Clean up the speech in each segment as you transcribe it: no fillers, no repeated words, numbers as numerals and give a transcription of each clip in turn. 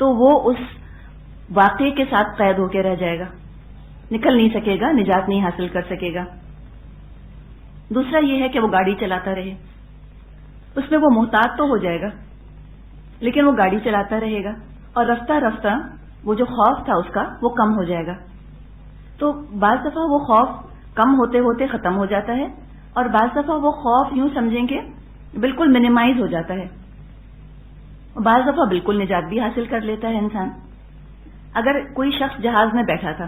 تو وہ اس واقعے کے ساتھ قید ہو کے رہ جائے گا، نکل نہیں سکے گا، نجات نہیں حاصل کر سکے گا۔ دوسرا یہ ہے کہ وہ گاڑی چلاتا رہے، اس میں وہ محتاط تو ہو جائے گا لیکن وہ گاڑی چلاتا رہے گا، اور رفتہ رفتہ وہ جو خوف تھا اس کا وہ کم ہو جائے گا۔ تو بعض دفعہ وہ خوف کم ہوتے ہوتے ختم ہو جاتا ہے، اور بعض دفعہ وہ خوف یوں سمجھیں کہ بالکل منیمائز ہو جاتا ہے، بعض دفعہ بالکل نجات بھی حاصل کر لیتا ہے انسان۔ اگر کوئی شخص جہاز میں بیٹھا تھا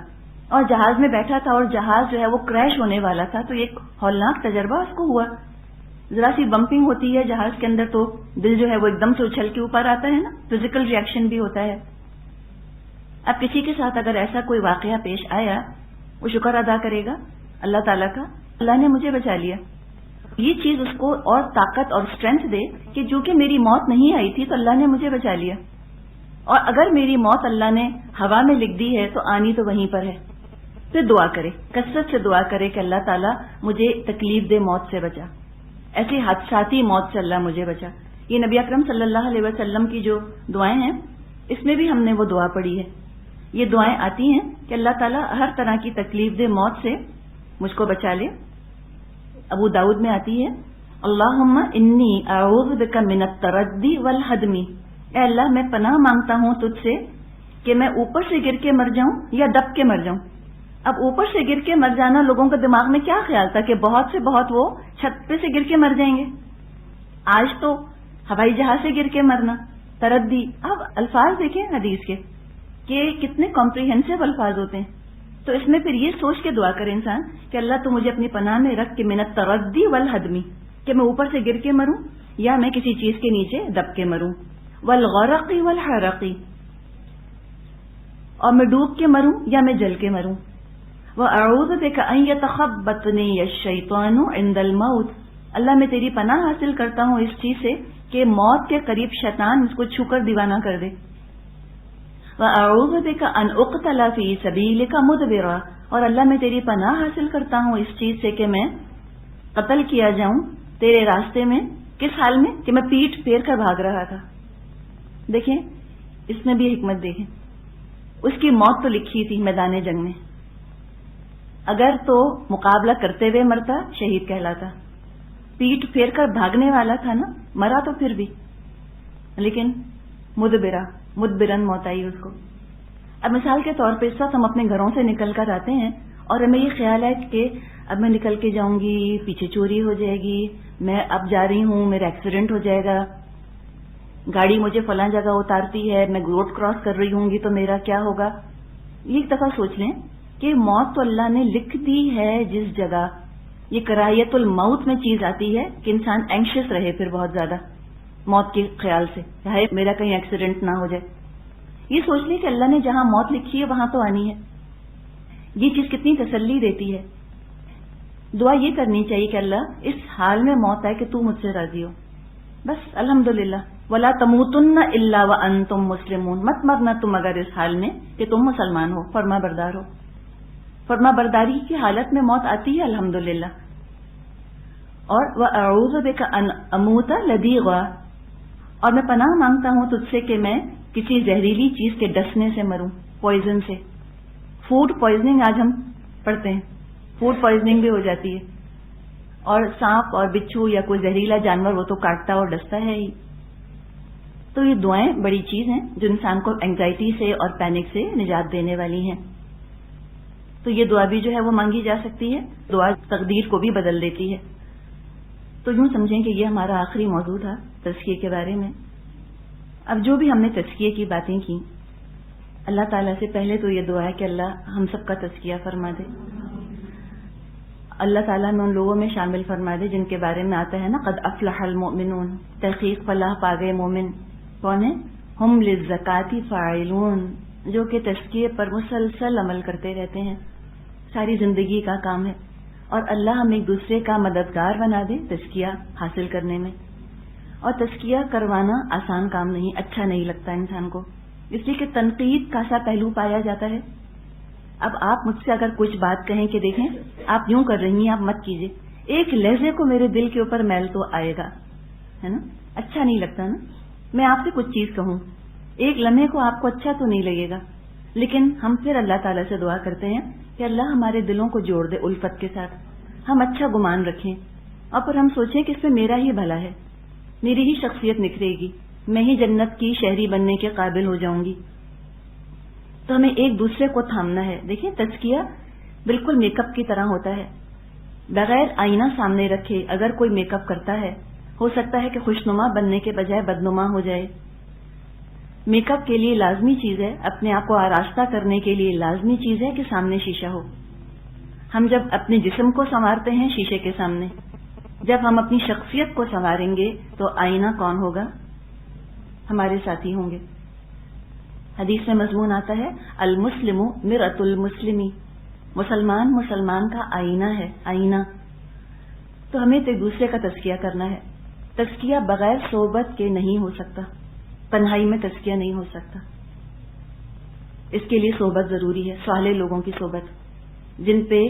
اور جہاز میں بیٹھا تھا اور جہاز جو ہے وہ کریش ہونے والا تھا، تو ایک ہولناک تجربہ اس کو ہوا، ذرا سی بمپنگ ہوتی ہے جہاز کے اندر تو دل جو ہے وہ ایک دم سے اچھل کے اوپر آتا ہے نا، فزیکل ریئیکشن بھی ہوتا ہے۔ اب کسی کے ساتھ اگر ایسا کوئی واقعہ پیش آیا، وہ شکر ادا کرے گا اللہ تعالیٰ کا، اللہ نے مجھے بچا لیا۔ یہ چیز اس کو اور طاقت اور اسٹرینتھ دے کہ جو کہ میری موت نہیں آئی تھی تو اللہ نے مجھے بچا لیا، اور اگر میری موت اللہ نے ہوا میں لکھ دی ہے تو آنی تو وہیں پر ہے۔ پھر دعا کرے، کثرت سے دعا کرے کہ اللہ تعالیٰ مجھے تکلیف دہ موت سے بچا، ایسی حادثاتی موت سے اللہ مجھے بچا۔ یہ نبی اکرم صلی اللہ علیہ وسلم کی جو دعائیں ہیں اس میں بھی ہم نے وہ دعا پڑھی ہے۔ یہ دعائیں آتی ہیں کہ اللہ تعالیٰ ہر طرح کی تکلیف دہ موت سے مجھ کو بچا لے۔ ابو داؤد میں آتی ہے، اللہم انی اعوذ بک من التردی والہدمی، اے اللہ میں پناہ مانگتا ہوں تجھ سے کہ میں اوپر سے گر کے مر جاؤں یا دب کے مر جاؤں۔ اب اوپر سے گر کے مر جانا، لوگوں کے دماغ میں کیا خیال تھا کہ بہت سے بہت وہ چھت پہ سے گر کے مر جائیں گے، آج تو ہوائی جہاز سے گر کے مرنا، تردی۔ اب الفاظ دیکھیں حدیث کے کہ کتنے کمپریہنسو الفاظ ہوتے ہیں، تو اس میں پھر یہ سوچ کے دعا کرے انسان کہ اللہ تو مجھے اپنی پناہ میں رکھ کے من التردی والہدمی، کہ میں اوپر سے گر کے مروں یا میں کسی چیز کے نیچے دب کے مروں، والغرقی والحرقی، اور میں ڈوب کے مروں یا میں جل کے مروں، وَأَعُوذُ بِكَ أَن يَتَخَبَّطْنِيَ الشَّيْطَانُ عِندَ الْمَوْتِ، اللہ میں تیری پناہ حاصل کرتا ہوں اس چیز سے کہ موت کے قریب شیطان اس کو چھو کر دیوانہ کر دے۔ وَأَعُوذُ بِكَ أَنْ أُقْتَلَ فِي سَبِيلِكَ مُدْبِرًا، اور اللہ میں تیری پناہ حاصل کرتا ہوں اس چیز سے کہ میں قتل کیا جاؤں تیرے راستے میں، کس حال میں کہ میں پیٹ پھیر کر بھاگ رہا تھا۔ دیکھیں اس میں بھی حکمت دیکھیں، اس کی موت تو لکھی تھی میدان جنگ میں، اگر تو مقابلہ کرتے ہوئے مرتا شہید کہلاتا، پیٹ پھیر کر بھاگنے والا تھا نا، مرا تو پھر بھی، لیکن مدبرن موت آئی اس کو۔ اب مثال کے طور پہ اس وقت ہم اپنے گھروں سے نکل کر آتے ہیں اور ہمیں یہ خیال ہے کہ اب میں نکل کے جاؤں گی، پیچھے چوری ہو جائے گی، میں اب جا رہی ہوں میرا ایکسیڈنٹ ہو جائے گا، گاڑی مجھے فلاں جگہ اتارتی ہے، میں روڈ کراس کر رہی ہوں گی تو میرا کیا ہوگا۔ یہ ایک دفعہ سوچ لیں کہ موت تو اللہ نے لکھ دی ہے جس جگہ، یہ کراہیت الموت میں چیز آتی ہے کہ انسان اینکشس رہے پھر بہت زیادہ موت کے خیال سے، چاہے میرا کہیں ایکسیڈنٹ نہ ہو جائے۔ یہ سوچ لیں کہ اللہ نے جہاں موت لکھی ہے وہاں تو آنی ہے، یہ چیز کتنی تسلی دیتی ہے۔ دعا یہ کرنی چاہیے کہ اللہ اس حال میں موت آئے کہ تو مجھ سے راضی ہو، بس الحمدللہ۔ وَلَا تَمُوتُنَّ إِلَّا وَأَنْتُمْ مُسْلِمُونَ، مت مرنا تم اگر اس حال میں کہ تم مسلمان ہو، فرما بردار ہو۔ فرما برداری کی حالت میں موت آتی ہے الحمدللہ۔ اور وَأَعُوذُ بِكَ أَنْ أَمُوتَ لَدِيغًا، اور میں پناہ مانگتا ہوں تجھ سے کہ میں کسی زہریلی چیز کے ڈسنے سے مروں، پوائزن سے۔ فوڈ پوائزننگ آج ہم پڑھتے ہیں، فوڈ پوائزننگ بھی ہو جاتی ہے، اور سانپ اور بچھو یا کوئی زہریلا جانور وہ تو کاٹتا اور ڈستا ہے ہی۔ تو یہ دعائیں بڑی چیز ہیں جو انسان کو اینگزائٹی سے اور پینک سے نجات دینے والی ہیں۔ تو یہ دعا بھی جو ہے وہ مانگی جا سکتی ہے، دعا تقدیر کو بھی بدل دیتی ہے۔ تو یوں سمجھیں کہ یہ ہمارا آخری موضوع تھا تزکیے کے بارے میں۔ اب جو بھی ہم نے تزکیے کی باتیں کی، اللہ تعالیٰ سے پہلے تو یہ دعا ہے کہ اللہ ہم سب کا تزکیہ فرما دے، اللہ تعالیٰ نے ان لوگوں میں شامل فرما دے جن کے بارے میں آتا ہے نا قد افلح المؤمنون، تحقیق فلاح پا گئے مومن۔ کون ہے؟ ہم للزکاۃ فاعلون، جو کہ تزکیے پر مسلسل عمل کرتے رہتے ہیں، ساری زندگی کا کام ہے، اور اللہ ہم ایک دوسرے کا مددگار بنا دے تزکیہ حاصل کرنے میں۔ اور تزکیہ کروانا آسان کام نہیں، اچھا نہیں لگتا انسان کو، اس لیے کہ تنقید کا سا پہلو پایا جاتا ہے۔ اب آپ مجھ سے اگر کچھ بات کہیں کہ دیکھیں آپ یوں کر رہی ہیں، آپ مت کیجئے، ایک لہجے کو میرے دل کے اوپر میل تو آئے گا، ہے نا، اچھا نہیں لگتا نا۔ میں آپ سے کچھ چیز کہوں ایک لمحے کو آپ کو اچھا تو نہیں لگے گا، لیکن ہم پھر اللہ تعالیٰ سے دعا کرتے ہیں کہ اللہ ہمارے دلوں کو جوڑ دے الفت کے ساتھ، ہم اچھا گمان رکھیں اور پھر ہم سوچیں کہ اس میں میرا ہی بھلا ہے، میری ہی شخصیت نکھرے گی، میں ہی جنت کی شہری بننے کے قابل ہو جاؤں گی۔ تو ہمیں ایک دوسرے کو تھامنا ہے۔ دیکھیں تزکیہ بالکل میک اپ کی طرح ہوتا ہے، بغیر آئینہ سامنے رکھے اگر کوئی میک اپ کرتا ہے، ہو سکتا ہے کہ خوشنما بننے کے بجائے بدنما ہو جائے۔ میک اپ کے لیے لازمی چیز ہے، اپنے آپ کو آراستہ کرنے کے لیے لازمی چیز ہے کہ سامنے شیشہ ہو۔ ہم جب اپنے جسم کو سنوارتے ہیں شیشے کے سامنے، جب ہم اپنی شخصیت کو سنواریں گے تو آئینہ کون ہوگا؟ ہمارے ساتھی ہوں گے۔ حدیث میں مضمون آتا ہے المسلم مرأۃ المسلمی، مسلمان کا آئینہ ہے، آئینہ۔ تو ہمیں تو ایک دوسرے کا تزکیہ کرنا ہے۔ تزکیہ بغیر صحبت کے نہیں ہو سکتا، تنہائی میں تزکیہ نہیں ہو سکتا، اس کے لیے صحبت ضروری ہے، صالح لوگوں کی صحبت، جن پہ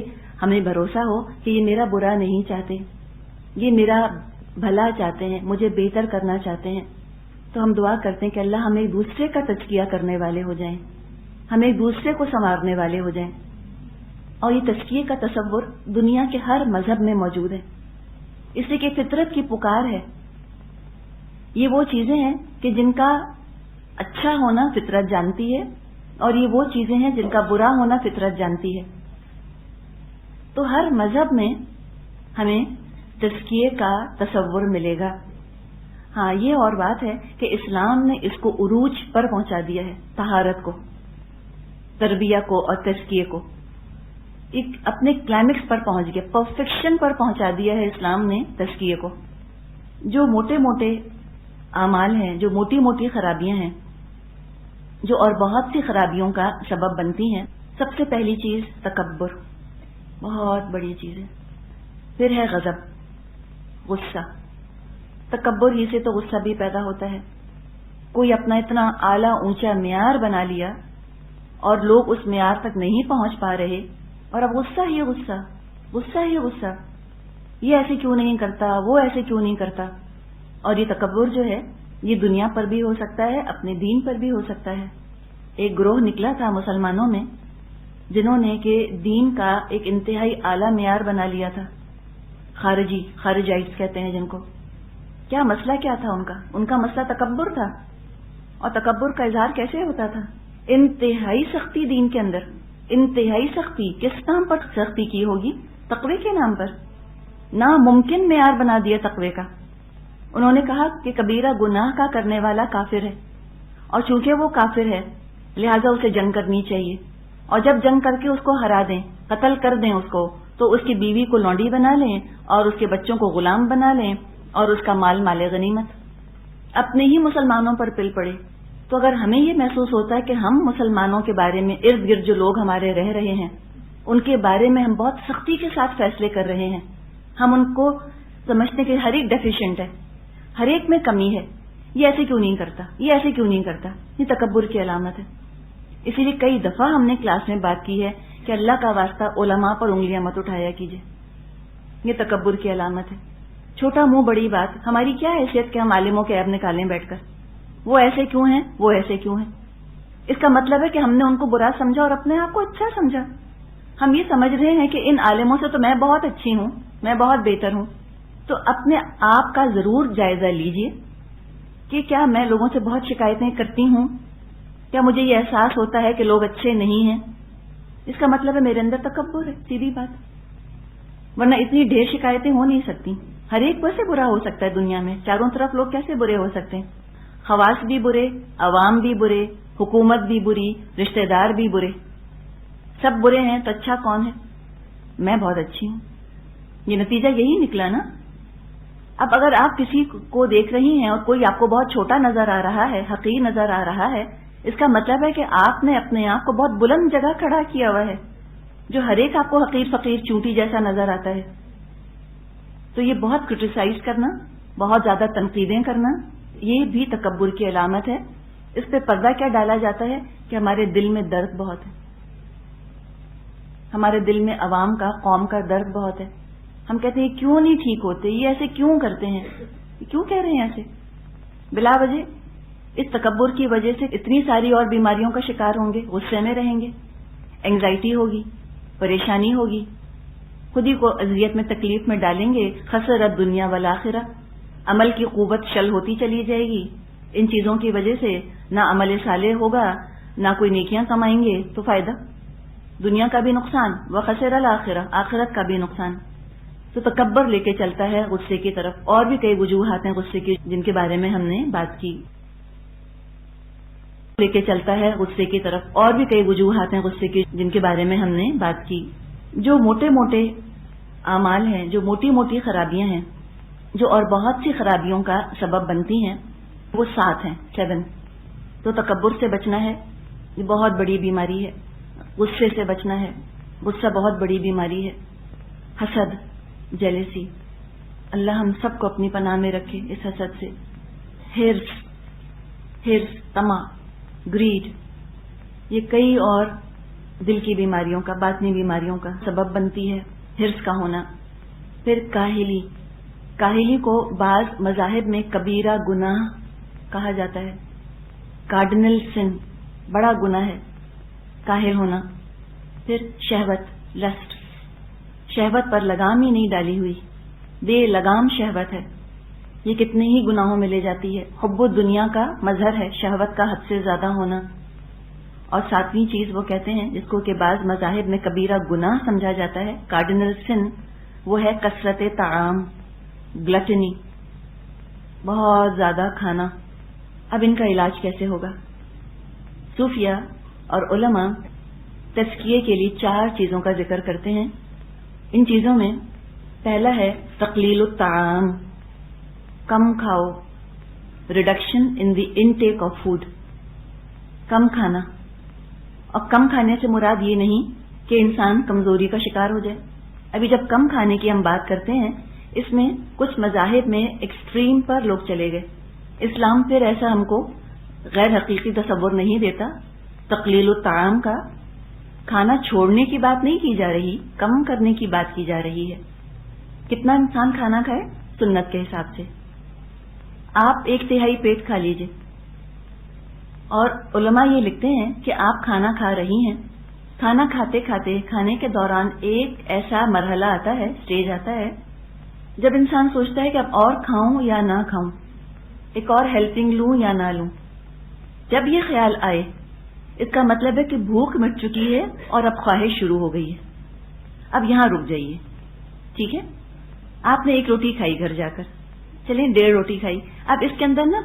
ہمیں بھروسہ ہو کہ یہ میرا برا نہیں چاہتے، یہ میرا بھلا چاہتے ہیں، مجھے بہتر کرنا چاہتے ہیں۔ تو ہم دعا کرتے ہیں کہ اللہ ہم ایک دوسرے کا تزکیہ کرنے والے ہو جائیں، ہم ایک دوسرے کو سنوارنے والے ہو جائیں۔ اور یہ تزکیے کا تصور دنیا کے ہر مذہب میں موجود ہے، اس لیے کہ فطرت کی پکار ہے۔ یہ وہ چیزیں ہیں کہ جن کا اچھا ہونا فطرت جانتی ہے، اور یہ وہ چیزیں ہیں جن کا برا ہونا فطرت جانتی ہے۔ تو ہر مذہب میں ہمیں تزکیے کا تصور ملے گا۔ ہاں یہ اور بات ہے کہ اسلام نے اس کو عروج پر پہنچا دیا ہے، طہارت کو، تربیہ کو اور تزکیے کو ایک اپنے کلائمیکس پر پہنچ گیا، پرفیکشن پر پہنچا دیا ہے اسلام نے تزکیے کو۔ جو موٹے موٹے اعمال ہیں، جو موٹی موٹی خرابیاں ہیں، جو اور بہت سی خرابیوں کا سبب بنتی ہیں، سب سے پہلی چیز تکبر، بہت بڑی چیز ہے۔ پھر ہے غضب، غصہ۔ تکبر ہی سے تو غصہ بھی پیدا ہوتا ہے۔ کوئی اپنا اتنا اعلیٰ اونچا معیار بنا لیا اور لوگ اس معیار تک نہیں پہنچ پا رہے، اور اب غصہ ہی غصہ، غصہ ہی غصہ، یہ ایسے کیوں نہیں کرتا، وہ ایسے کیوں نہیں کرتا۔ اور یہ تکبر جو ہے یہ دنیا پر بھی ہو سکتا ہے، اپنے دین پر بھی ہو سکتا ہے۔ ایک گروہ نکلا تھا مسلمانوں میں جنہوں نے کہ دین کا ایک انتہائی اعلیٰ معیار بنا لیا تھا، خارجائٹس کہتے ہیں جن کو۔ کیا مسئلہ کیا تھا ان کا مسئلہ تکبر تھا۔ اور تکبر کا اظہار کیسے ہوتا تھا؟ انتہائی سختی دین کے اندر، انتہائی سختی۔ کس نام پر سختی کی ہوگی؟ تقوی کے نام پر۔ ناممکن معیار بنا دیا تقوی کا۔ انہوں نے کہا کہ کبیرہ گناہ کا کرنے والا کافر ہے، اور چونکہ وہ کافر ہے لہذا اسے جنگ کرنی چاہیے، اور جب جنگ کر کے اس کو ہرا دیں، قتل کر دیں اس کو، تو اس کی بیوی کو لونڈی بنا لیں اور اس کے بچوں کو غلام بنا لیں اور اس کا مال مال غنیمت۔ اپنے ہی مسلمانوں پر پل پڑے۔ تو اگر ہمیں یہ محسوس ہوتا ہے کہ ہم مسلمانوں کے بارے میں، ارد گرد جو لوگ ہمارے رہ رہے ہیں ان کے بارے میں ہم بہت سختی کے ساتھ فیصلے کر رہے ہیں، ہم ان کو سمجھتے ہیں کہ ہر ایک ڈیفیشینٹ ہے، ہر ایک میں کمی ہے، یہ ایسے کیوں نہیں کرتا، یہ ایسے کیوں نہیں کرتا، یہ تکبر کی علامت ہے۔ اسی لیے کئی دفعہ ہم نے کلاس میں بات کی ہے کہ اللہ کا واسطہ علماء پر انگلیاں مت اٹھایا کیجیے، یہ تکبر کی علامت ہے۔ چھوٹا منہ بڑی بات، ہماری کیا حیثیت کہ ہم عالموں کے عیب نکالیں بیٹھ کر، وہ ایسے کیوں ہیں، وہ ایسے کیوں ہیں۔ اس کا مطلب ہے کہ ہم نے ان کو برا سمجھا اور اپنے آپ کو اچھا سمجھا۔ ہم یہ سمجھ رہے ہیں کہ ان عالموں سے تو میں بہت اچھی ہوں، میں بہت بہتر ہوں۔ تو اپنے آپ کا ضرور جائزہ لیجئے کہ کیا میں لوگوں سے بہت شکایتیں کرتی ہوں، کیا مجھے یہ احساس ہوتا ہے کہ لوگ اچھے نہیں ہیں۔ اس کا مطلب ہے میرے اندر تکبر ہے، سیدھی بات، ورنہ اتنی ڈھیر شکایتیں ہو نہیں سکتی۔ ہر ایک کیسے برا ہو سکتا ہے دنیا میں، چاروں طرف لوگ کیسے برے ہو سکتے ہیں، خواص بھی برے، عوام بھی برے، حکومت بھی بری، رشتہ دار بھی برے، سب برے ہیں تو اچھا کون ہے؟ میں بہت اچھی ہوں۔ یہ نتیجہ یہی نکلا نا۔ اب اگر آپ کسی کو دیکھ رہی ہیں اور کوئی آپ کو بہت چھوٹا نظر آ رہا ہے، حقیر نظر آ رہا ہے، اس کا مطلب ہے کہ آپ نے اپنے آپ کو بہت بلند جگہ کھڑا کیا ہوا ہے، جو ہر ایک آپ کو حقیر فقیر چونٹی جیسا نظر آتا ہے۔ تو یہ بہت کرٹیسائز کرنا، بہت زیادہ تنقیدیں کرنا، یہ بھی تکبر کی علامت ہے۔ اس پہ پردہ کیا ڈالا جاتا ہے کہ ہمارے دل میں درد بہت ہے، ہمارے دل میں عوام کا، قوم کا درد بہت ہے۔ ہم کہتے ہیں کیوں نہیں ٹھیک ہوتے، یہ ایسے کیوں کرتے ہیں، کیوں کہہ رہے ہیں ایسے بلا وجہ؟ اس تکبر کی وجہ سے اتنی ساری اور بیماریوں کا شکار ہوں گے، غصے میں رہیں گے، اینگزائٹی ہوگی، پریشانی ہوگی، خود ہی کو اذیت میں تکلیف میں ڈالیں گے. خسرت دنیا والآخرہ، عمل کی قوت شل ہوتی چلی جائے گی. ان چیزوں کی وجہ سے نہ عمل صالح ہوگا، نہ کوئی نیکیاں کمائیں گے تو فائدہ، دنیا کا بھی نقصان، وخسر الآخرہ، آخرت کا بھی نقصان. تو تکبر لے کے چلتا ہے غصے کی طرف. اور بھی کئی وجوہات ہیں غصے کی جن کے بارے میں ہم نے بات کی. لے کے چلتا ہے غصے کی طرف. اور بھی کئی وجوہات ہیں غصے کی جن کے بارے میں ہم نے بات کی. جو موٹے موٹے اعمال ہیں، جو موٹی موٹی خرابیاں ہیں، جو اور بہت سی خرابیوں کا سبب بنتی ہیں، وہ 7 ہیں، 7. تو تکبر سے بچنا ہے، یہ بہت بڑی بیماری ہے. غصے سے بچنا ہے، غصہ بہت بڑی بیماری ہے. حسد، جیلسی، اللہ ہم سب کو اپنی پناہ میں رکھے اس حسد سے. ہرس، طمع، گریڈ، یہ کئی اور دل کی بیماریوں کا، باطنی بیماریوں کا سبب بنتی ہے ہرس کا ہونا. پھر کاہلی کو بعض مذاہب میں کبیرہ گناہ کہا جاتا ہے. کارڈنل سن، بڑا گناہ ہے کاہل ہونا. پھر شہوت، لسٹ، شہوت پر لگام ہی نہیں ڈالی ہوئی، بے لگام شہوت ہے، یہ کتنے ہی گناہوں میں لے جاتی ہے. حب الدنیا کا مظہر ہے شہوت کا حد سے زیادہ ہونا. اور 7ویں چیز وہ کہتے ہیں جس کو کہ بعض مذاہب میں کبیرہ گناہ سمجھا جاتا ہے، کارڈنل سن، وہ ہے کثرت طعام، گلٹنی، بہت زیادہ کھانا. اب ان کا علاج کیسے ہوگا؟ صوفیہ اور علماء تزکیے کے لیے 4 چیزوں کا ذکر کرتے ہیں. ان چیزوں میں پہلا ہے تقلیل الطعام، کم کھاؤ، reduction in the intake of food, کم کھانا. اور کم کھانے سے مراد یہ نہیں کہ انسان کمزوری کا شکار ہو جائے. ابھی جب کم کھانے کی ہم بات کرتے ہیں، اس میں کچھ مذاہب میں ایکسٹریم پر لوگ چلے گئے. اسلام پھر ایسا ہم کو غیر حقیقی تصور نہیں دیتا. تقلیل الطعام کا کھانا چھوڑنے کی بات نہیں کی جا رہی، کم کرنے کی بات کی جا رہی ہے. کتنا انسان کھانا کھائے سنت کے حساب سے. آپ 1/3 پیٹ کھا لیجئے. اور علماء یہ لکھتے ہیں کہ آپ کھانا کھا رہی ہیں، کھانا کھاتے کھاتے کھانے کے دوران ایک ایسا مرحلہ آتا ہے، سٹیج آتا ہے، جب انسان سوچتا ہے کہ اب اور کھاؤں یا نہ کھاؤں، ایک اور ہیلپنگ لوں یا نہ لوں. جب یہ خیال آئے، اس کا مطلب ہے کہ بھوک مٹ چکی ہے اور اب خواہش شروع ہو گئی ہے. اب یہاں رک جائیے. ٹھیک ہے، آپ نے 1 روٹی کھائی گھر جا کر، چلیں 1.5 روٹی کھائی. اب اس کے اندر نا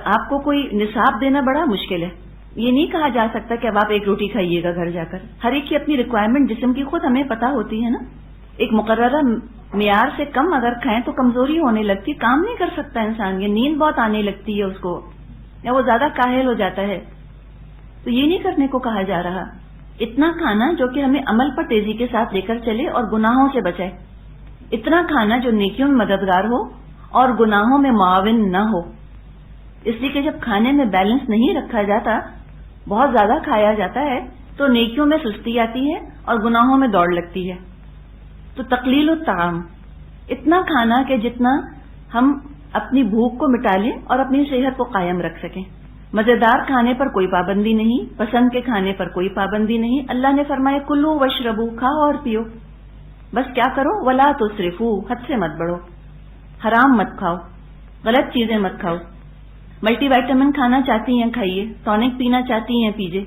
آپ کو کوئی نصاب دینا بڑا مشکل ہے. یہ نہیں کہا جا سکتا کہ اب آپ 1 روٹی کھائیے گا گھر جا کر. ہر ایک کی اپنی ریکوائرمنٹ جسم کی خود ہمیں پتا ہوتی ہے نا. ایک مقررہ معیار سے کم اگر کھائیں تو کمزوری ہونے لگتی، کام نہیں کر سکتا انسان، یا نیند بہت آنے لگتی ہے اس کو، یا وہ زیادہ کاہل ہو جاتا ہے. تو یہ نہیں کرنے کو کہا جا رہا. اتنا کھانا جو کہ ہمیں عمل پر تیزی کے ساتھ لے کر چلے اور گناہوں سے بچائے. اتنا کھانا جو نیکیوں میں مددگار ہو اور گناہوں میں معاون نہ ہو. اس لیے کہ جب کھانے میں بیلنس نہیں رکھا جاتا، بہت زیادہ کھایا جاتا ہے تو نیکیوں میں سستی آتی ہے اور گناہوں میں دوڑ لگتی ہے. تو تقلیل الطعام، اتنا کھانا کہ جتنا ہم اپنی بھوک کو مٹا لیں اور اپنی صحت کو قائم رکھ سکیں. مزیدار کھانے پر کوئی پابندی نہیں، پسند کے کھانے پر کوئی پابندی نہیں. اللہ نے فرمایا کلو واشربو، کھاؤ اور پیو، بس کیا کرو، ولا تسرفو، حد سے مت بڑھو، حرام مت کھاؤ، غلط چیزیں مت کھاؤ. ملٹی وائٹامن کھانا چاہتی ہیں کھائیے، ٹونک پینا چاہتی ہیں پیجیے،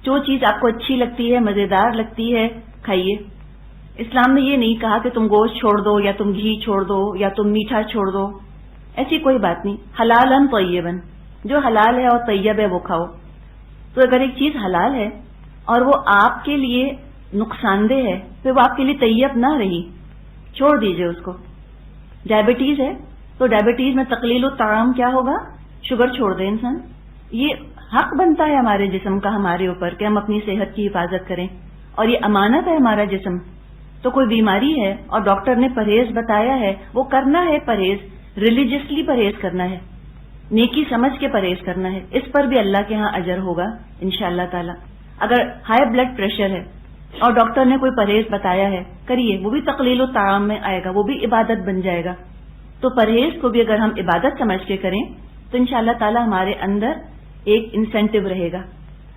جو چیز آپ کو اچھی لگتی ہے، مزیدار لگتی ہے، کھائیے. اسلام نے یہ نہیں کہا کہ تم گوشت چھوڑ دو یا تم گھی چھوڑ دو یا تم میٹھا چھوڑ دو، ایسی کوئی بات نہیں. حلالن طیبن، جو حلال ہے اور طیب ہے وہ کھاؤ. تو اگر ایک چیز حلال ہے اور وہ آپ کے لیے نقصان دہ ہے، پھر وہ آپ کے لیے طیب نہ رہی، چھوڑ دیجئے اس کو. ڈائبٹیز ہے تو ڈائبٹیز میں تقلیل الطعام کیا ہوگا؟ شوگر چھوڑ دے انسان. یہ حق بنتا ہے ہمارے جسم کا ہمارے اوپر کہ ہم اپنی صحت کی حفاظت کریں، اور یہ امانت ہے ہمارا جسم. تو کوئی بیماری ہے اور ڈاکٹر نے پرہیز بتایا ہے، وہ کرنا ہے پرہیز، ریلیجسلی پرہیز کرنا ہے، نیکی سمجھ کے پرہیز کرنا ہے. اس پر بھی اللہ کے ہاں اجر ہوگا انشاءاللہ تعالی. اگر ہائی بلڈ پریشر ہے اور ڈاکٹر نے کوئی پرہیز بتایا ہے، کریے، وہ بھی تقلیل الطعام میں آئے گا، وہ بھی عبادت بن جائے گا. تو پرہیز کو بھی اگر ہم عبادت سمجھ کے کریں تو تو انشاءاللہ تعالی ہمارے اندر ایک انسینٹو رہے گا.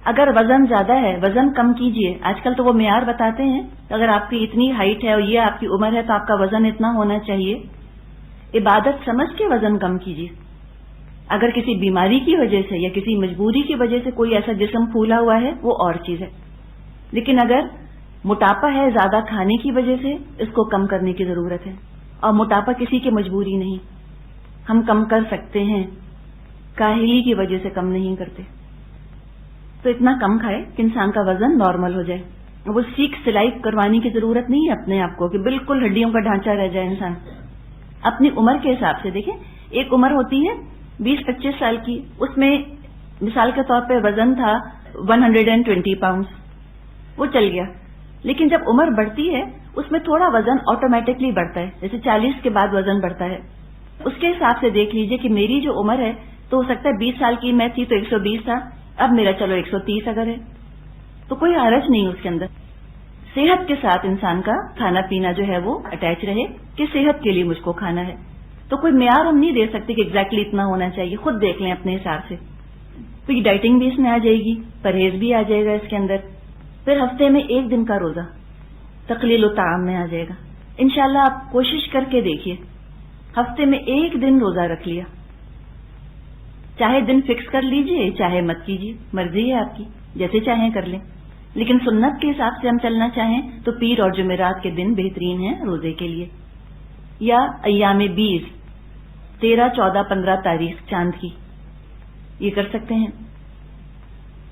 اگر وزن زیادہ ہے وزن کم کیجئے. آج کل تو وہ معیار بتاتے ہیں اگر آپ کی اتنی ہائٹ ہے اور یہ آپ کی عمر ہے تو آپ کا وزن اتنا ہونا چاہیے. عبادت سمجھ کے وزن کم کیجئے. اگر کسی بیماری کی وجہ سے یا کسی مجبوری کی وجہ سے کوئی ایسا جسم پھولا ہوا ہے وہ اور چیز ہے. لیکن اگر موٹاپا ہے زیادہ کھانے کی وجہ سے اس کو کم کرنے کی ضرورت ہے. اور موٹاپا کسی کی مجبوری نہیں, ہم کم کر سکتے ہیں, کاہلی کی وجہ سے کم نہیں کرتے. تو اتنا کم کھائے کہ انسان کا وزن نارمل ہو جائے. وہ سیکھ سلائی کروانے کی ضرورت نہیں ہے اپنے آپ کو کہ بالکل ہڈیوں کا ڈھانچہ رہ جائے انسان. اپنی عمر کے حساب سے دیکھیں, ایک عمر ہوتی ہے 20-25 سال کی, اس میں مثال کے طور پہ وزن تھا 120 پاؤنڈز, وہ چل گیا. لیکن جب عمر بڑھتی ہے اس میں تھوڑا وزن آٹومیٹکلی بڑھتا ہے, جیسے 40 کے بعد وزن بڑھتا ہے. اس کے حساب سے دیکھ لیجئے کہ میری جو عمر ہے تو ہو سکتا ہے 20 سال کی میں تھی تو 120 تھا, اب میرا چلو 130 اگر ہے تو کوئی حرج نہیں اس کے اندر. صحت کے ساتھ انسان کا کھانا پینا جو ہے وہ اٹیچ رہے کہ صحت کے لیے مجھ کو کھانا ہے. تو کوئی معیار ہم نہیں دے سکتے کہ ایگزیکٹلی اتنا ہونا چاہیے, خود دیکھ لیں اپنے حساب سے. تو یہ ڈائٹنگ بھی اس میں آ جائے گی, پرہیز بھی آ جائے گا اس کے اندر. پھر ہفتے میں 1 دن کا روزہ تقلیل الطعام میں آ جائے گا. انشاءاللہ آپ کوشش کر کے دیکھیے, ہفتے میں 1 دن روزہ رکھ لیا. چاہے دن فکس کر لیجئے چاہے مت کیجئے, مرضی ہے آپ کی, جیسے چاہیں کر لیں. لیکن سنت کے حساب سے ہم چلنا چاہیں تو پیر اور جمعرات کے دن بہترین ہیں روزے کے لیے. یا ایام 20 13 14 15 تاریخ چاند کی, یہ کر سکتے ہیں.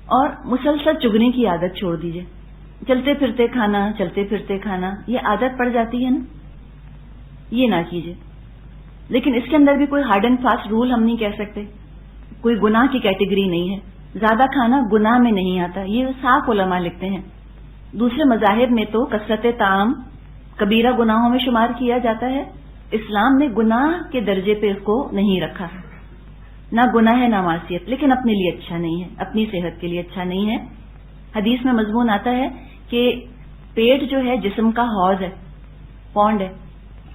اور مسلسل چگنے کی عادت چھوڑ دیجئے. چلتے پھرتے کھانا چلتے پھرتے کھانا, یہ عادت پڑ جاتی ہے نا, یہ نہ کیجئے. لیکن اس کے اندر بھی کوئی ہارڈ اینڈ فاسٹ رول ہم نہیں کہہ سکتے, کوئی گناہ کی کیٹیگری نہیں ہے. زیادہ کھانا گناہ میں نہیں آتا, یہ صاف علماء لکھتے ہیں. دوسرے مذاہب میں تو کثرت طعام کبیرہ گناہوں میں شمار کیا جاتا ہے. اسلام نے گناہ کے درجے پہ اس کو نہیں رکھا, نہ گناہ ہے نہ معصیت, لیکن اپنے لیے اچھا نہیں ہے, اپنی صحت کے لیے اچھا نہیں ہے. حدیث میں مضمون آتا ہے کہ پیٹ جو ہے جسم کا حوض ہے, پونڈ ہے.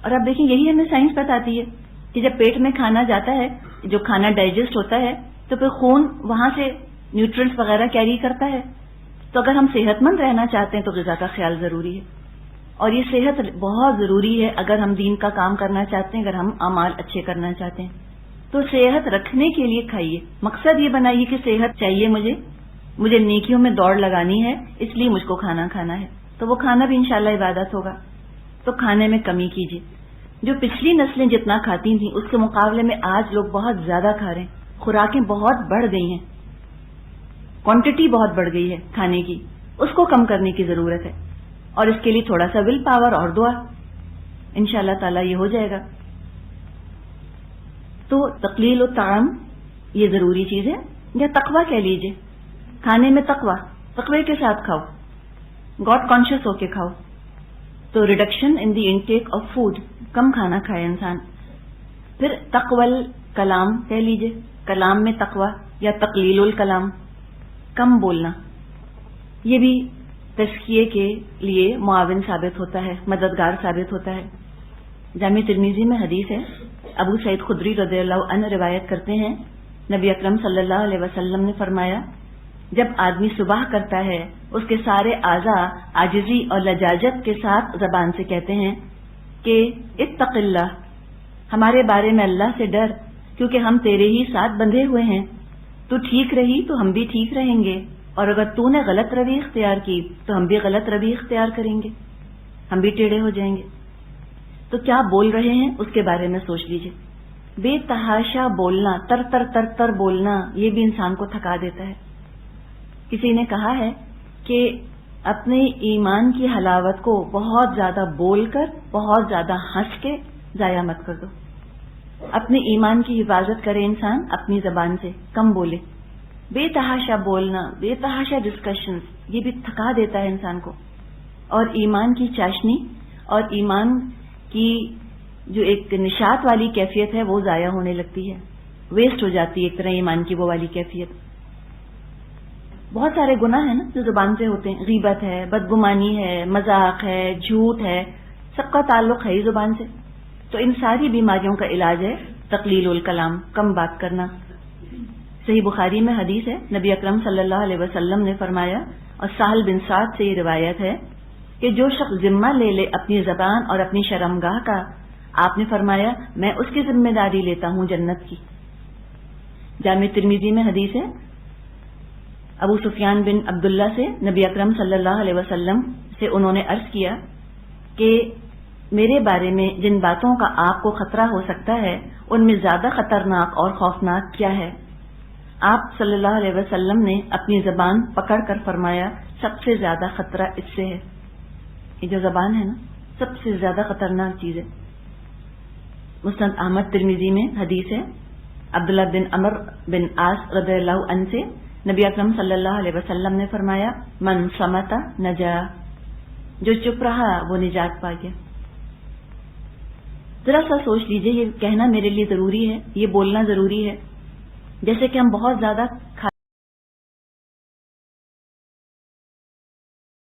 اور اب دیکھیں یہی ہمیں سائنس بتاتی ہے کہ جب پیٹ میں کھانا جاتا ہے, جو کھانا ڈائجسٹ ہوتا ہے تو پھر خون وہاں سے نیوٹرینٹس وغیرہ کیری کرتا ہے. تو اگر ہم صحت مند رہنا چاہتے ہیں تو غذا کا خیال ضروری ہے. اور یہ صحت بہت ضروری ہے اگر ہم دین کا کام کرنا چاہتے ہیں, اگر ہم اعمال اچھے کرنا چاہتے ہیں. تو صحت رکھنے کے لیے کھائیے. مقصد یہ بنائیے کہ صحت چاہیے مجھے نیکیوں میں دوڑ لگانی ہے, اس لیے مجھ کو کھانا کھانا ہے. تو وہ کھانا بھی انشاءاللہ عبادت ہوگا. تو کھانے میں کمی کیجیے. جو پچھلی نسلیں جتنا کھاتی تھیں اس کے مقابلے میں آج لوگ بہت زیادہ کھا رہے ہیں. خوراکیں بہت بڑھ گئی ہیں, کوانٹٹی بہت بڑھ گئی ہے کھانے کی, اس کو کم کرنے کی ضرورت ہے. اور اس کے لیے تھوڑا سا ول پاور اور دعا, انشاءاللہ تعالی یہ ہو جائے گا. تو تقلیل الطعام یہ ضروری چیز ہے, یا تقوی کہہ لیجئے. کھانے میں تقوی کے ساتھ کھاؤ, گاڈ کانشیس ہو کے کھاؤ. تو reduction in the intake of food, کم کھانا کھائے انسان. پھر تقوی کلام کہہ لیجئے, کلام میں تقوی یا تقلیل الکلام, کم بولنا. یہ بھی تزکیے کے لیے معاون ثابت ہوتا ہے, مددگار ثابت ہوتا ہے. جامع ترمذی میں حدیث ہے, ابو سعید خدری رضی اللہ عنہ روایت کرتے ہیں, نبی اکرم صلی اللہ علیہ وسلم نے فرمایا, جب آدمی صبح کرتا ہے اس کے سارے اعضاء عاجزی اور لجاجت کے ساتھ زبان سے کہتے ہیں کہ اتق اللہ, ہمارے بارے میں اللہ سے ڈر, کیونکہ ہم تیرے ہی ساتھ بندھے ہوئے ہیں. تو ٹھیک رہی تو ہم بھی ٹھیک رہیں گے, اور اگر تو نے غلط روی اختیار کی تو ہم بھی غلط روی اختیار کریں گے, ہم بھی ٹیڑھے ہو جائیں گے. تو کیا بول رہے ہیں اس کے بارے میں سوچ لیجئے. بے تحاشا بولنا, تر تر تر تر بولنا, یہ بھی انسان کو تھکا دیتا ہے. کسی نے کہا ہے کہ اپنے ایمان کی حلاوت کو بہت زیادہ بول کر, بہت زیادہ ہنس کے ضائع مت کر دو. اپنے ایمان کی حفاظت کرے انسان اپنی زبان سے, کم بولے. بے تحاشا بولنا, بے تحاشا ڈسکشنز, یہ بھی تھکا دیتا ہے انسان کو. اور ایمان کی چاشنی اور ایمان کی جو ایک نشاط والی کیفیت ہے وہ ضائع ہونے لگتی ہے, ویسٹ ہو جاتی ہے ایک طرح ایمان کی وہ والی کیفیت. بہت سارے گناہ ہیں نا جو زبان سے ہوتے ہیں, غیبت ہے, بدگمانی ہے, مذاق ہے, جھوٹ ہے, سب کا تعلق ہے زبان سے. تو ان ساری بیماریوں کا علاج ہے تقلیل الکلام, کم بات کرنا. صحیح بخاری میں حدیث ہے، نبی اکرم صلی اللہ علیہ وسلم نے فرمایا، اور سہل بن سعد سے یہ روایت ہے کہ جو شخص ذمہ لے لے اپنی زبان اور اپنی شرمگاہ کا، آپ نے فرمایا میں اس کی ذمہ داری لیتا ہوں جنت کی۔ جامع ترمذی میں حدیث ہے، ابو سفیان بن عبداللہ سے نبی اکرم صلی اللہ علیہ وسلم سے انہوں نے عرض کیا کہ میرے بارے میں جن باتوں کا آپ کو خطرہ ہو سکتا ہے ان میں زیادہ خطرناک اور خوفناک کیا ہے؟ آپ صلی اللہ علیہ وسلم نے اپنی زبان پکڑ کر فرمایا سب سے زیادہ خطرہ اس سے ہے، یہ جو زبان ہے نا سب سے زیادہ خطرناک چیز ہے۔ مسند احمد ترمذی میں حدیث ہے، عبداللہ بن عمر بن عاص رضی اللہ عنہ سے نبی اکرم صلی اللہ علیہ وسلم نے فرمایا من صمت نجا، جو چپ رہا وہ نجات پا گیا۔ ذرا سا سوچ لیجئے، یہ کہنا میرے لیے ضروری ہے، یہ بولنا ضروری ہے، جیسے کہ ہم بہت زیادہ